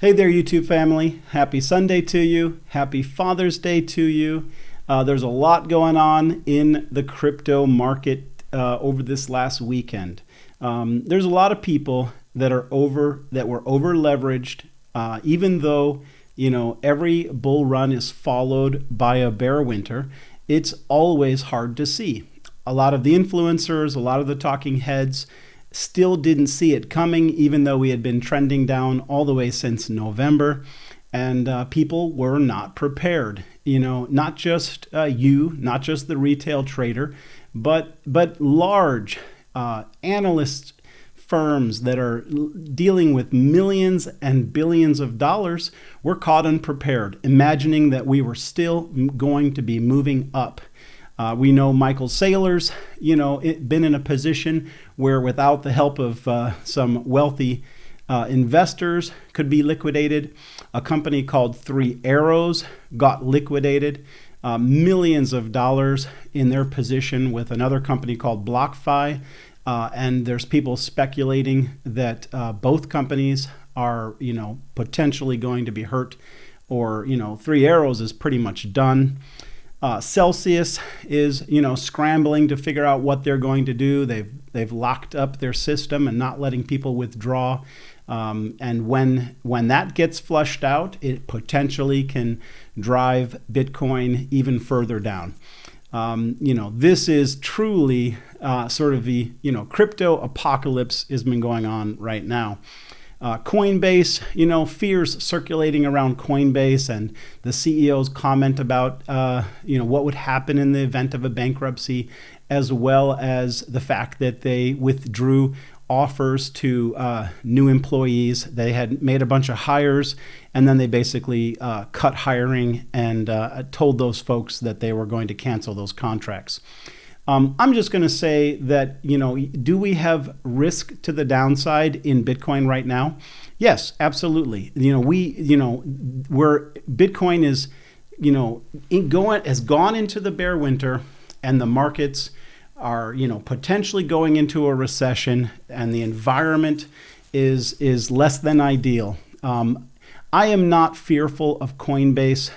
Hey there, YouTube family. Happy Sunday to you. Happy Father's Day to you. There's a lot going on in the crypto market over this last weekend. There's a lot of people that were over leveraged, even though every bull run is followed by a bear winter. It's always hard to see. A lot of the influencers, a lot of the talking heads still didn't see it coming, even though we had been trending down all the way since November, and people were not prepared. Not just not just the retail trader, but large analyst firms that are dealing with millions and billions of dollars were caught unprepared, imagining that we were still going to be moving up. We know Michael Saylor's, been in a position where without the help of some wealthy investors could be liquidated. A company called 3 Arrows got liquidated. Millions of dollars in their position with another company called BlockFi. And there's people speculating that both companies are, potentially going to be hurt, or, 3 Arrows is pretty much done. Celsius is, scrambling to figure out what they're going to do. They've locked up their system and not letting people withdraw. And when that gets flushed out, it potentially can drive Bitcoin even further down. This is truly sort of the, crypto apocalypse has been going on right now. Coinbase, fears circulating around Coinbase and the CEO's comment about, what would happen in the event of a bankruptcy, as well as the fact that they withdrew offers to new employees. They had made a bunch of hires, and then they basically cut hiring and told those folks that they were going to cancel those contracts. I'm just going to say that, do we have risk to the downside in Bitcoin right now? Yes, absolutely. Where Bitcoin is, has gone into the bear winter, and the markets are, potentially going into a recession, and the environment is less than ideal. I am not fearful of Coinbase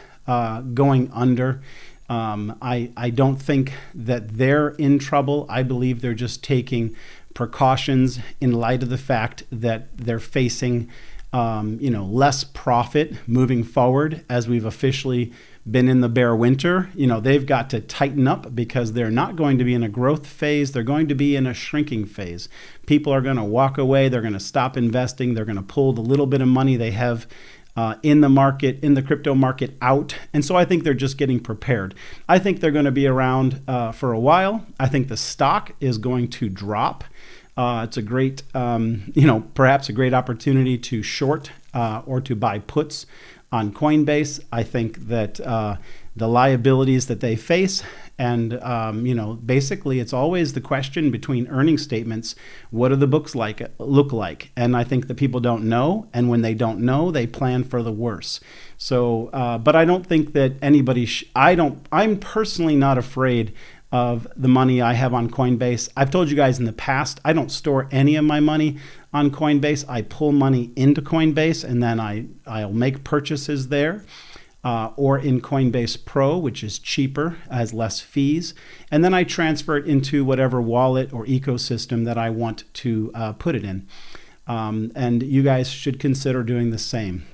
going under. I don't think that they're in trouble. I believe they're just taking precautions in light of the fact that they're facing, less profit moving forward, as we've officially been in the bear winter. They've got to tighten up because they're not going to be in a growth phase. They're going to be in a shrinking phase. People are going to walk away. They're going to stop investing. They're going to pull the little bit of money they have in the market, in the crypto market, out. And so I think they're just getting prepared. I think they're going to be around for a while. I think the stock is going to drop. It's a great, perhaps a great opportunity to short or to buy puts on Coinbase. I think that the liabilities that they face, and basically it's always the question between earnings statements, what do the books look like? And I think that people don't know, and when they don't know, they plan for the worse. So, but I don't think that anybody, I'm personally not afraid of the money I have on Coinbase. I've told you guys in the past, I don't store any of my money on Coinbase. I pull money into Coinbase, and then I'll make purchases there. Or in Coinbase Pro, which is cheaper, has less fees. And then I transfer it into whatever wallet or ecosystem that I want to put it in. And you guys should consider doing the same.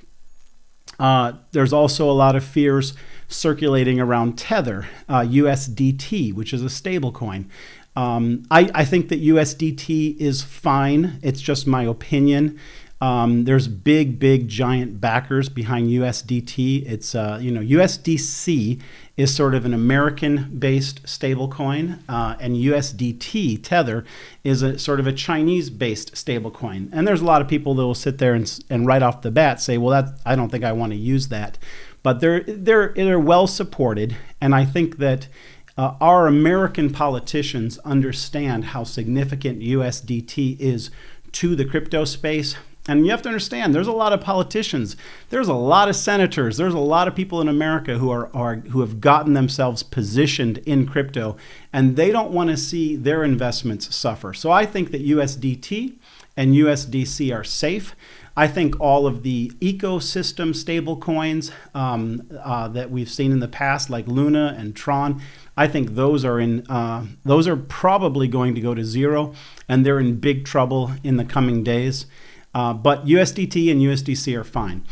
There's also a lot of fears circulating around Tether, USDT, which is a stable coin. I think that USDT is fine. It's just my opinion. There's big, giant backers behind USDT. It's, USDC is sort of an American-based stablecoin, and USDT, Tether, is a sort of a Chinese-based stablecoin. And there's a lot of people that will sit there and right off the bat say, well, I don't think I want to use that. But they're well supported, and I think that our American politicians understand how significant USDT is to the crypto space. And you have to understand, there's a lot of politicians, there's a lot of senators, there's a lot of people in America who have gotten themselves positioned in crypto, and they don't want to see their investments suffer. So I think that USDT and USDC are safe. I think all of the ecosystem stable coins that we've seen in the past, like Luna and Tron, I think those are probably going to go to zero, and they're in big trouble in the coming days. But USDT and USDC are fine.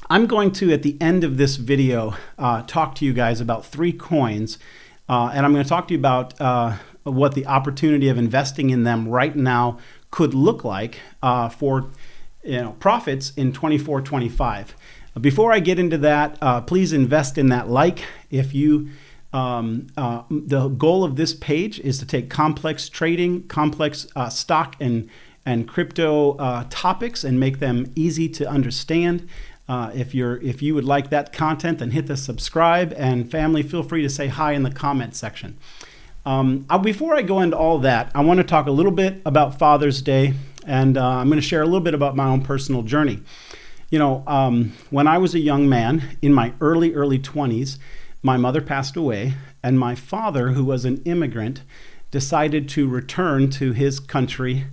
I'm going to, at the end of this video, talk to you guys about 3 coins, and I'm going to talk to you about what the opportunity of investing in them right now could look like for profits in 24-25. Before I get into that, please invest in that like. If you the goal of this page is to take complex trading, complex stock and crypto topics and make them easy to understand. If you would like that content, then hit the subscribe, and family, feel free to say hi in the comment section. Before I go into all that, I want to talk a little bit about Father's Day, and I'm going to share a little bit about my own personal journey. When I was a young man in my early 20s, my mother passed away, and my father, who was an immigrant, decided to return to his country,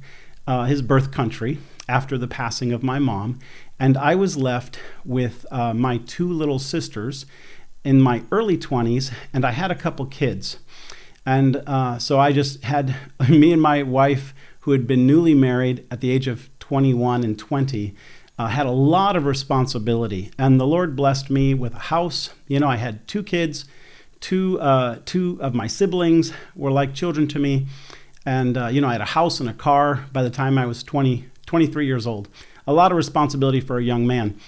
his birth country, after the passing of my mom. And I was left with my 2 little sisters in my early 20s, and I had a couple kids. And so I just had me and my wife, who had been newly married at the age of 21 and 20, had a lot of responsibility. And the Lord blessed me with a house. I had 2 kids. Two of my siblings were like children to me. And, I had a house and a car by the time I was 23 years old. A lot of responsibility for a young man.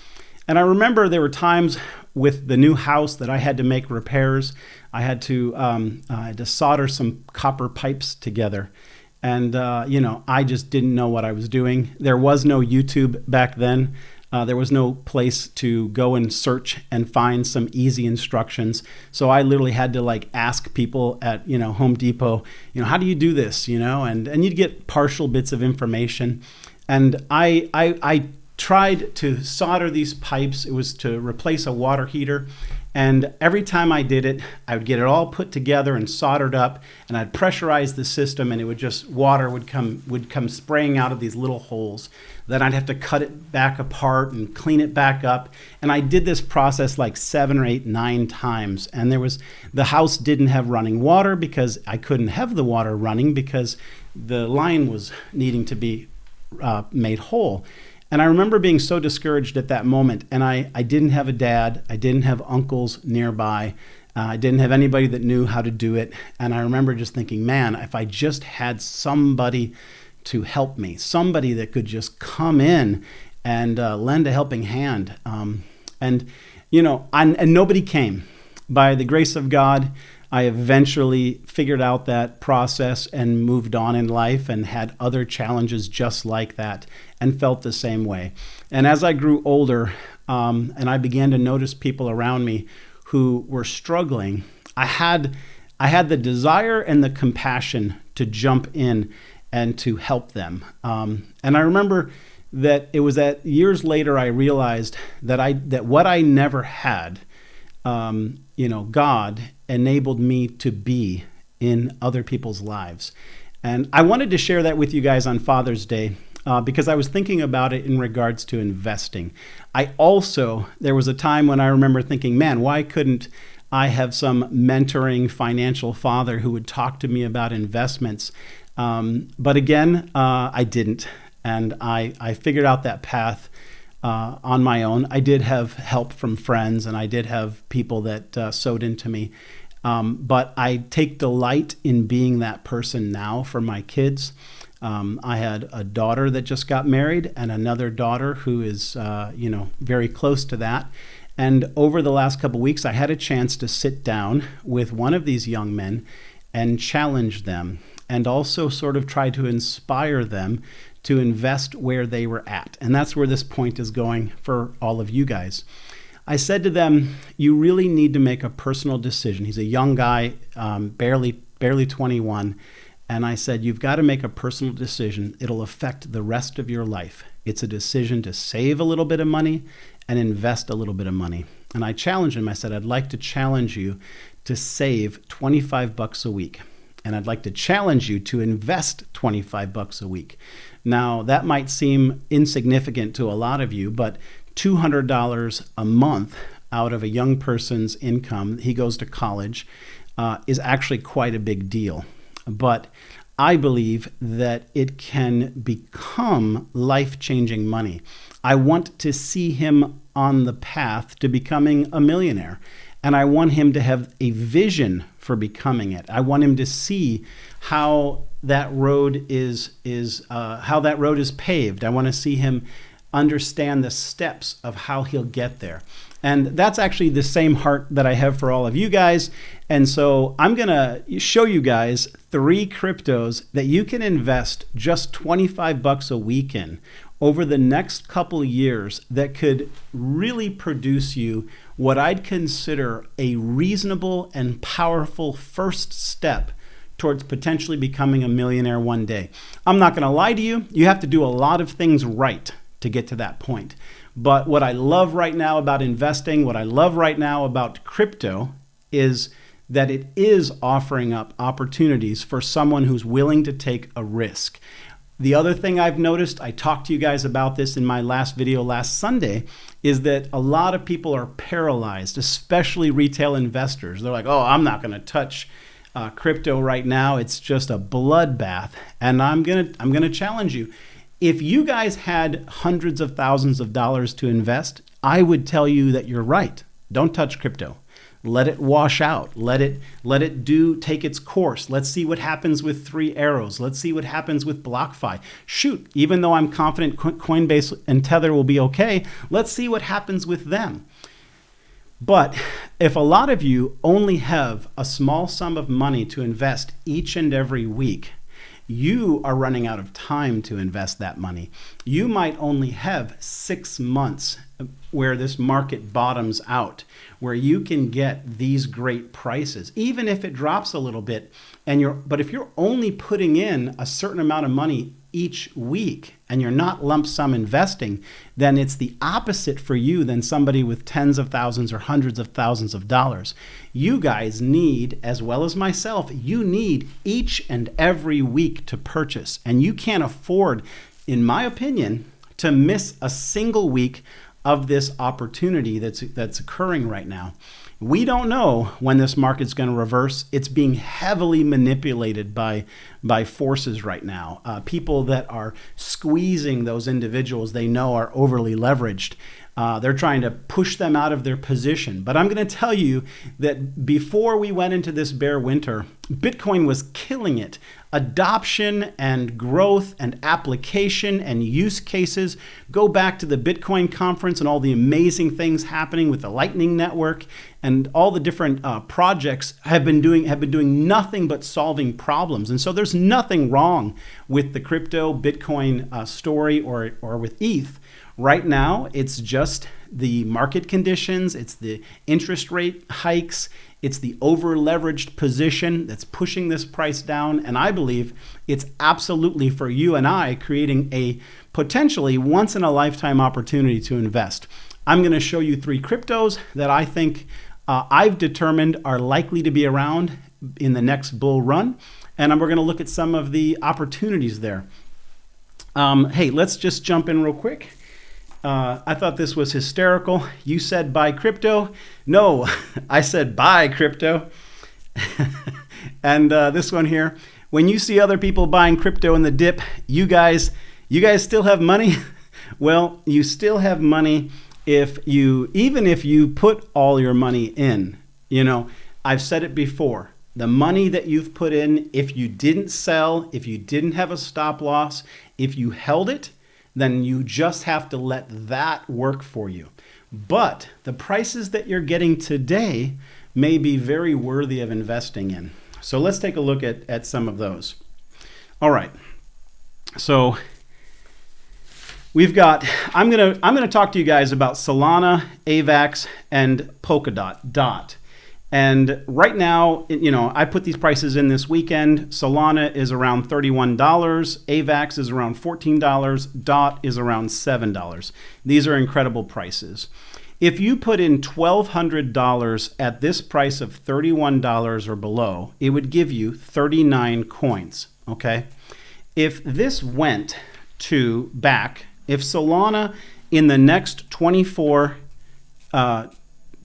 And I remember there were times with the new house that I had to make repairs. I had to solder some copper pipes together. And, I just didn't know what I was doing. There was no YouTube back then. There was no place to go and search and find some easy instructions. So I literally had to ask people at, Home Depot, how do you do this, and you'd get partial bits of information. And I tried to solder these pipes. It was to replace a water heater. And every time I did it, I would get it all put together and soldered up, and I'd pressurize the system, and it would water would come spraying out of these little holes. Then I'd have to cut it back apart and clean it back up. And I did this process 7 or 8, 9 times. And the house didn't have running water because I couldn't have the water running because the line was needing to be made whole. And I remember being so discouraged at that moment. And I didn't have a dad. I didn't have uncles nearby. I didn't have anybody that knew how to do it. And I remember just thinking, man, if I just had somebody to help me, somebody that could just come in and lend a helping hand. And nobody came. By the grace of God, I eventually figured out that process and moved on in life and had other challenges just like that and felt the same way. And as I grew older and I began to notice people around me who were struggling, I had the desire and the compassion to jump in and to help them. And I remember that it was that years later I realized that what I never had, God enabled me to be in other people's lives. And I wanted to share that with you guys on Father's Day because I was thinking about it in regards to investing. There was a time when I remember thinking, man, why couldn't I have some mentoring financial father who would talk to me about investments? But again, I didn't. And I figured out that path on my own. I did have help from friends, and I did have people that sewed into me. But I take delight in being that person now for my kids. I had a daughter that just got married and another daughter who is, very close to that. And over the last couple of weeks, I had a chance to sit down with one of these young men and challenge them and also sort of try to inspire them to invest where they were at. And that's where this point is going for all of you guys. I said to them, you really need to make a personal decision. He's a young guy, barely 21. And I said, you've got to make a personal decision. It'll affect the rest of your life. It's a decision to save a little bit of money and invest a little bit of money. And I challenged him. I said, I'd like to challenge you to save $25 a week. And I'd like to challenge you to invest $25 a week. Now, that might seem insignificant to a lot of you, but $200 a month out of a young person's income, he goes to college, is actually quite a big deal. But I believe that it can become life-changing money. I want to see him on the path to becoming a millionaire, and I want him to have a vision for becoming it. I want him to see how that road is paved. I want to see him understand the steps of how he'll get there. And that's actually the same heart that I have for all of you guys. And so I'm going to show you guys 3 cryptos that you can invest just $25 a week in over the next couple of years that could really produce you what I'd consider a reasonable and powerful first step towards potentially becoming a millionaire one day. I'm not going to lie to you. You have to do a lot of things right to get to that point. But what I love right now about investing, what I love right now about crypto is that it is offering up opportunities for someone who's willing to take a risk. The other thing I've noticed, I talked to you guys about this in my last video last Sunday, is that a lot of people are paralyzed, especially retail investors. They're like, oh, I'm not going to touch crypto right now. It's just a bloodbath. And I'm gonna challenge you. If you guys had hundreds of thousands of dollars to invest, I would tell you that you're right. Don't touch crypto. Let it wash out. Let it take its course. Let's see what happens with 3 Arrows. Let's see what happens with BlockFi. Shoot, even though I'm confident Coinbase and Tether will be okay, let's see what happens with them. But if a lot of you only have a small sum of money to invest each and every week, you are running out of time to invest that money. You might only have 6 months where this market bottoms out, where you can get these great prices, even if it drops a little bit. But if you're only putting in a certain amount of money each week and you're not lump sum investing, then it's the opposite for you than somebody with tens of thousands or hundreds of thousands of dollars. You guys need, as well as myself, you need each and every week to purchase. And you can't afford, in my opinion, to miss a single week of this opportunity that's occurring right now. We don't know when this market's going to reverse. It's being heavily manipulated by forces right now. People that are squeezing those individuals they know are overly leveraged. They're trying to push them out of their position. But I'm going to tell you that before we went into this bear winter, Bitcoin was killing it. Adoption and growth and application and use cases. Go back to the Bitcoin conference and all the amazing things happening with the Lightning Network, and all the different projects have been doing nothing but solving problems. And so there's nothing wrong with the crypto Bitcoin story or with ETH. Right now, it's just the market conditions, it's the interest rate hikes, it's the over-leveraged position that's pushing this price down. And I believe it's absolutely for you and I creating a potentially once-in-a-lifetime opportunity to invest. I'm going to show you 3 cryptos that I think I've determined are likely to be around in the next bull run. And we're going to look at some of the opportunities there. Hey, let's just jump in real quick. I thought this was hysterical. You said buy crypto. No, I said buy crypto. And this one here, when you see other people buying crypto in the dip, you guys still have money? Well, you still have money even if you put all your money in. You know, I've said it before. The money that you've put in, if you didn't sell, if you didn't have a stop loss, if you held it, then you just have to let that work for you. But the prices that you're getting today may be very worthy of investing in. So let's take a look at some of those. All right. So we've got, I'm gonna talk to you guys about Solana, AVAX, and polkadot. And right now, you know, I put these prices in this weekend. Solana is around $31. AVAX is around $14. DOT is around $7. These are incredible prices. If you put in $1,200 at this price of $31 or below, it would give you 39 coins, okay? If this went if Solana in the next 24 to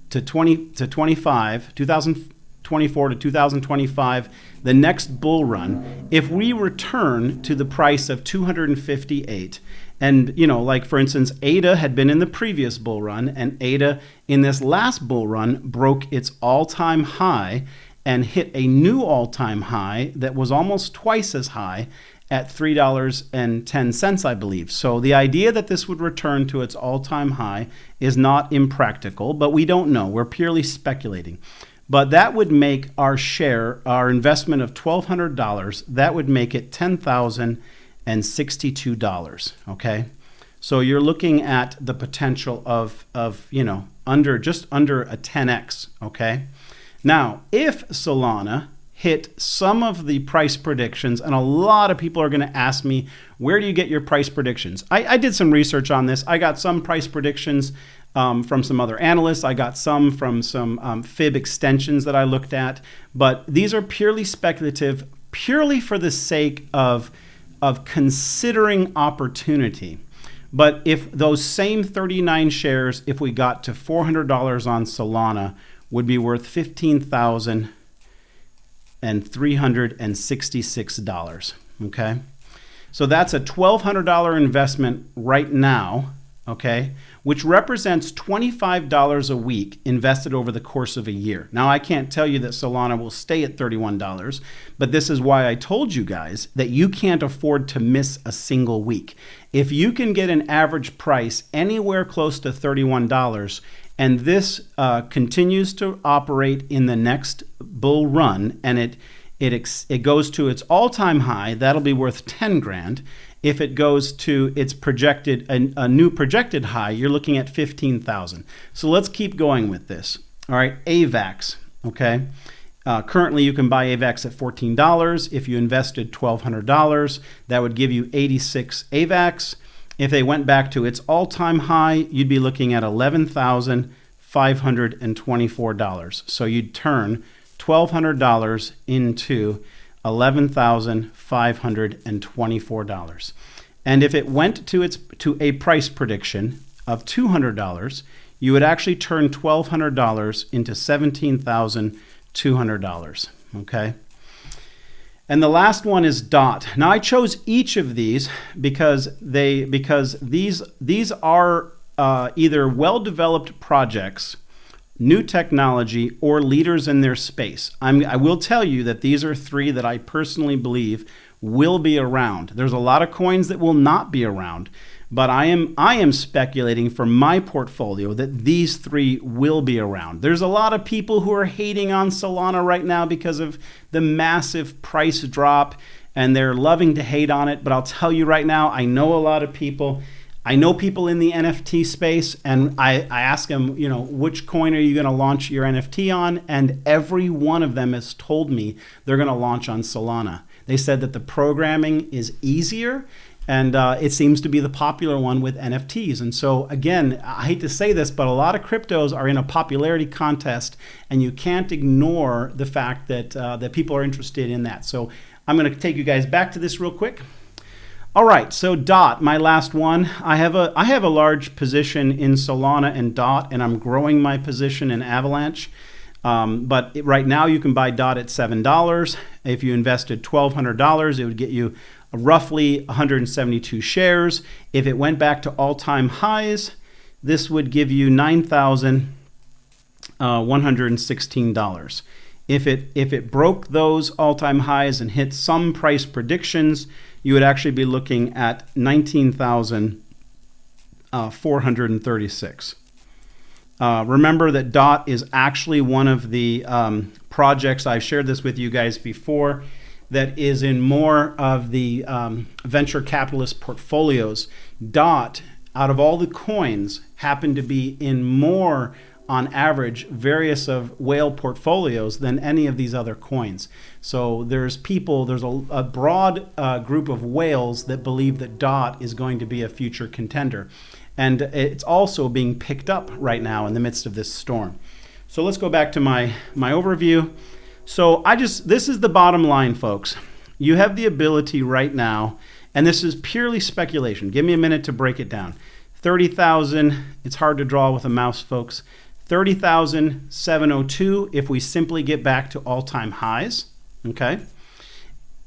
2025, 2024 to 2025, the next bull run, if we return to the price of 258, and like for instance, ADA had been in the previous bull run, and ADA in this last bull run broke its all-time high and hit a new all-time high that was almost twice as high at $3.10, I believe. So the idea that this would return to its all-time high is not impractical, but we don't know. We're purely speculating. But that would make our investment of $1,200, that would make it $10,062, okay? So you're looking at the potential of just under a 10x, okay? Now, if Solana hit some of the price predictions, and a lot of people are going to ask me, where do you get your price predictions? I did some research on this. I got some price predictions from some other analysts. I got some from some fib extensions that I looked at, but these are purely speculative, purely for the sake of considering opportunity. But if those same 39 shares, if we got to $400 on Solana, would be worth $15,366, okay? So that's a $1,200 investment right now, okay, which represents $25 a week invested over the course of a year. Now, I can't tell you that Solana will stay at $31, but this is why I told you guys that you can't afford to miss a single week. If you can get an average price anywhere close to $31, and this continues to operate in the next bull run, and it goes to its all-time high, that'll be worth 10 grand. If it goes to its projected a new projected high, you're looking at 15,000. So let's keep going with this. All right, AVAX. Okay, currently you can buy AVAX at $14. If you invested $1,200, that would give you 86 AVAX. If they went back to its all-time high, you'd be looking at $11,524. So you'd turn $1,200 into $11,524. And if it went to a price prediction of $200, you would actually turn $1,200 into $17,200. Okay. And the last one is DOT. Now I chose each of these because these are either well-developed projects, new technology, or leaders in their space. I will tell you that these are three that I personally believe will be around. There's a lot of coins that will not be around, but I am speculating for my portfolio that these three will be around. There's a lot of people who are hating on Solana right now because of the massive price drop, and they're loving to hate on it. But I'll tell you right now, I know a lot of people. I know people in the NFT space, and I ask them, which coin are you going to launch your NFT on? And every one of them has told me they're going to launch on Solana. They said that the programming is easier, and it seems to be the popular one with NFTs. And so, again, I hate to say this, but a lot of cryptos are in a popularity contest, and you can't ignore the fact that that people are interested in that. So I'm going to take you guys back to this real quick. All right, so DOT, my last one. I have a large position in Solana and DOT, and I'm growing my position in Avalanche. But right now you can buy DOT at $7. If you invested $1,200, it would get you roughly 172 shares. If it went back to all-time highs, this would give you $9,116. If it broke those all-time highs and hit some price predictions, you would actually be looking at 19,436. Remember that DOT is actually one of the projects, I've shared this with you guys before, that is in more of the venture capitalist portfolios. DOT, out of all the coins, happen to be in more, on average, various of whale portfolios than any of these other coins. So there's a broad group of whales that believe that DOT is going to be a future contender. And it's also being picked up right now in the midst of this storm. So let's go back to my overview. So this is the bottom line, folks. You have the ability right now, And this is purely speculation. Give me a minute to break it down. 30,000, it's hard to draw with a mouse, folks. 30,702 if we simply get back to all-time highs, okay?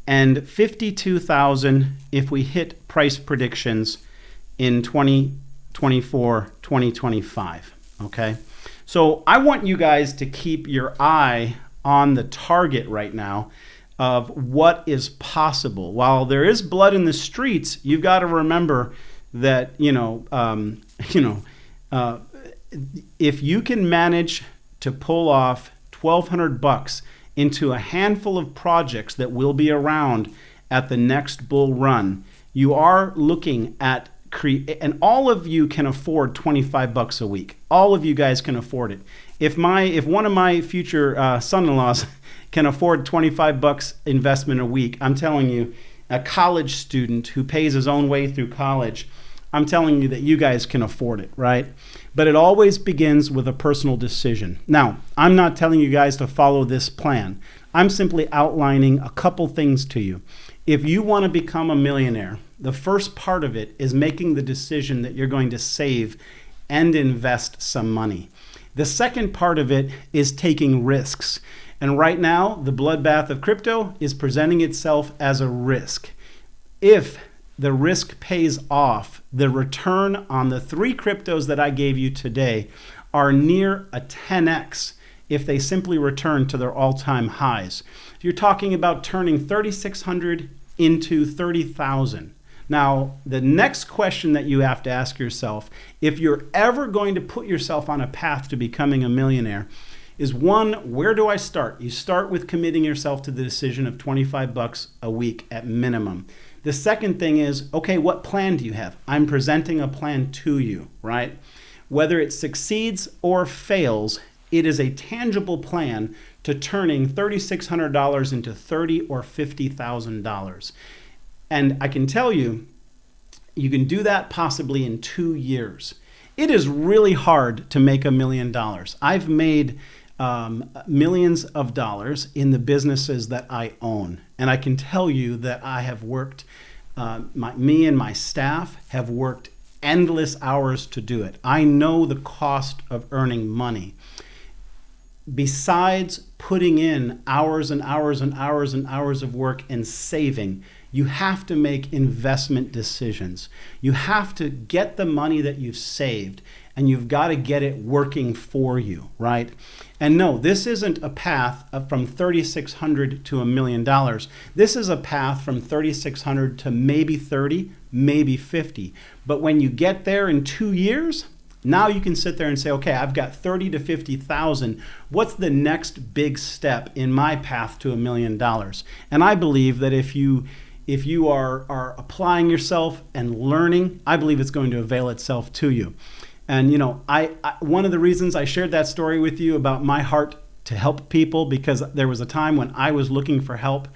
And 52,000 if we hit price predictions in 2024, 2025, okay? So I want you guys to keep your eye on the target right now of what is possible. While there is blood in the streets, you've got to remember that, if you can manage to pull off $1,200 into a handful of projects that will be around at the next bull run, you are looking at and all of you can afford $25 a week. All of you guys can afford it. If one of my future son-in-laws can afford $25 investment a week, I'm telling you, a college student who pays his own way through college, I'm telling you that you guys can afford it, right? But it always begins with a personal decision. Now, I'm not telling you guys to follow this plan. I'm simply outlining a couple things to you. If you want to become a millionaire, the first part of it is making the decision that you're going to save and invest some money. The second part of it is taking risks. And right now, the bloodbath of crypto is presenting itself as a risk. If the risk pays off, the return on the 3 cryptos that I gave you today are near a 10x if they simply return to their all-time highs. You're talking about turning 3,600 into 30,000. Now, the next question that you have to ask yourself, if you're ever going to put yourself on a path to becoming a millionaire, is one, where do I start? You start with committing yourself to the decision of $25 a week at minimum. The second thing is, okay, what plan do you have? I'm presenting a plan to you, right? Whether it succeeds or fails, it is a tangible plan to turning $3,600 into $30,000 or $50,000. And I can tell you, you can do that possibly in 2 years. It is really hard to make $1 million. I've made millions of dollars in the businesses that I own. And I can tell you that I have worked, me and my staff have worked endless hours to do it. I know the cost of earning money. Besides putting in hours and hours and hours and hours of work and saving, you have to make investment decisions. You have to get the money that you've saved, and you've got to get it working for you, right? And no, this isn't a path from $3,600 to $1 million. This is a path from $3,600 to maybe 30, maybe 50. But when you get there in 2 years, now you can sit there and say, okay, I've got 30 to 50,000. What's the next big step in my path to $1 million? And I believe that if you are applying yourself and learning, I believe it's going to avail itself to you. And I one of the reasons I shared that story with you about my heart to help people, because there was a time when I was looking for help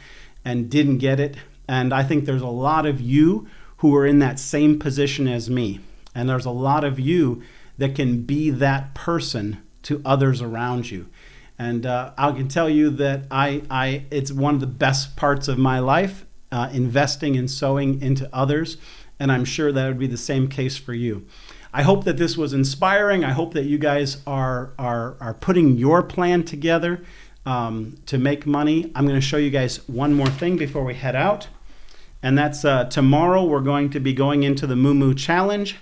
and didn't get it. And I think there's a lot of you who are in that same position as me. And there's a lot of you that can be that person to others around you. And I can tell you that it's one of the best parts of my life, investing and sowing into others. And I'm sure that would be the same case for you. I hope that this was inspiring. I hope that you guys are putting your plan together to make money. I'm going to show you guys one more thing before we head out. And that's tomorrow we're going to be going into the moomoo challenge.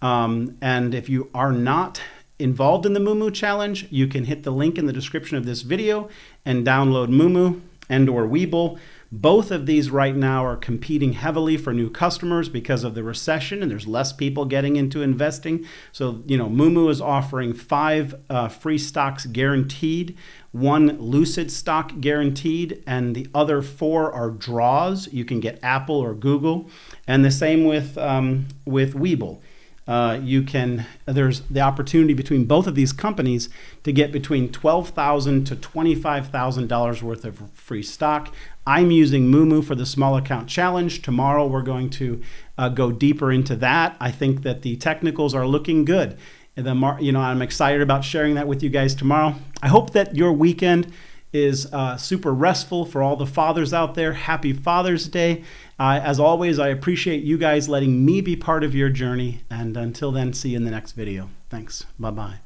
And if you are not involved in the moomoo challenge, you can hit the link in the description of this video and download moomoo and or Webull. Both of these right now are competing heavily for new customers because of the recession, and there's less people getting into investing. So, moomoo is offering 5 free stocks guaranteed, 1 Lucid stock guaranteed, and the other 4 are draws. You can get Apple or Google, and the same with Webull. There's the opportunity between both of these companies to get between $12,000 to $25,000 worth of free stock. I'm using moomoo for the small account challenge. Tomorrow we're going to go deeper into that. I think that the technicals are looking good. And I'm excited about sharing that with you guys tomorrow. I hope that your weekend is super restful. For all the fathers out there, happy Father's Day. As always, I appreciate you guys letting me be part of your journey. And until then, see you in the next video. Thanks. Bye-bye.